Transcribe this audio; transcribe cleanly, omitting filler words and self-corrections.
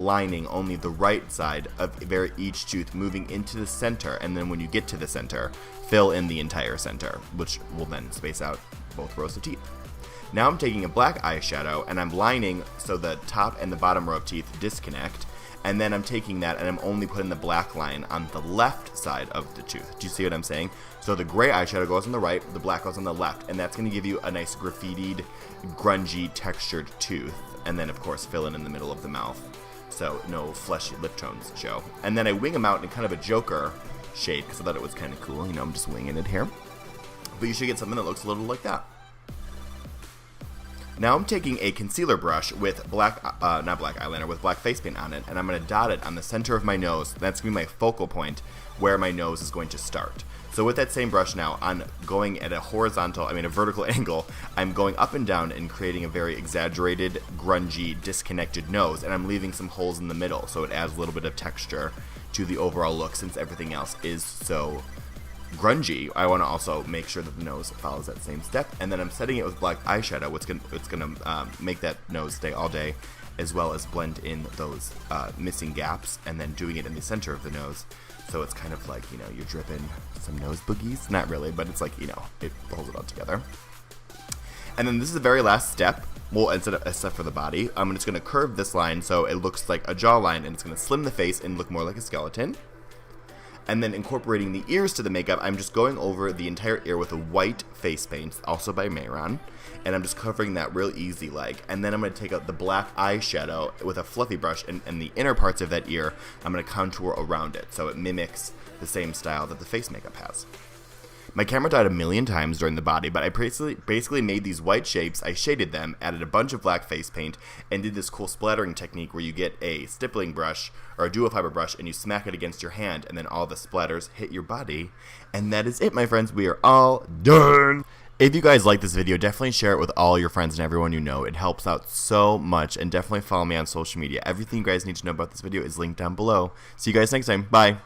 lining only the right side of each tooth, moving into the center, and then when you get to the center, fill in the entire center, which will then space out both rows of teeth. Now I'm taking a black eyeshadow and I'm lining so the top and the bottom row of teeth disconnect, and then I'm taking that and I'm only putting the black line on the left side of the tooth. Do you see what I'm saying? So the gray eyeshadow goes on the right, the black goes on the left, and that's going to give you a nice graffitied, grungy, textured tooth, and then of course fill in the middle of the mouth, so no fleshy lip tones show. And then I wing them out in kind of a Joker shape because I thought it was kind of cool. You know, I'm just winging it here. But you should get something that looks a little like that. Now I'm taking a concealer brush with not black eyeliner, with black face paint on it, and I'm going to dot it on the center of my nose. That's going to be my focal point where my nose is going to start. So with that same brush now, I'm going at a vertical angle. I'm going up and down and creating a very exaggerated, grungy, disconnected nose, and I'm leaving some holes in the middle so it adds a little bit of texture to the overall look since everything else is so grungy. I want to also make sure that the nose follows that same step, and then I'm setting it with black eyeshadow. It's gonna make that nose stay all day, as well as blend in those missing gaps, and then doing it in the center of the nose, so it's kind of like, you know, you're dripping some nose boogies. Not really, but it's like, you know, it holds it all together. And then this is the very last step. Well, except for the body, I'm just gonna curve this line so it looks like a jawline, and it's gonna slim the face and look more like a skeleton. And then incorporating the ears to the makeup, I'm just going over the entire ear with a white face paint, also by Mayron, and I'm just covering that real easy like. And then I'm going to take out the black eyeshadow with a fluffy brush, and the inner parts of that ear, I'm going to contour around it so it mimics the same style that the face makeup has. My camera died a million times during the body, but I basically made these white shapes. I shaded them, added a bunch of black face paint, and did this cool splattering technique where you get a stippling brush or a dual fiber brush and you smack it against your hand, and then all the splatters hit your body. And that is it, my friends. We are all done. If you guys like this video, definitely share it with all your friends and everyone you know. It helps out so much, and definitely follow me on social media. Everything you guys need to know about this video is linked down below. See you guys next time. Bye.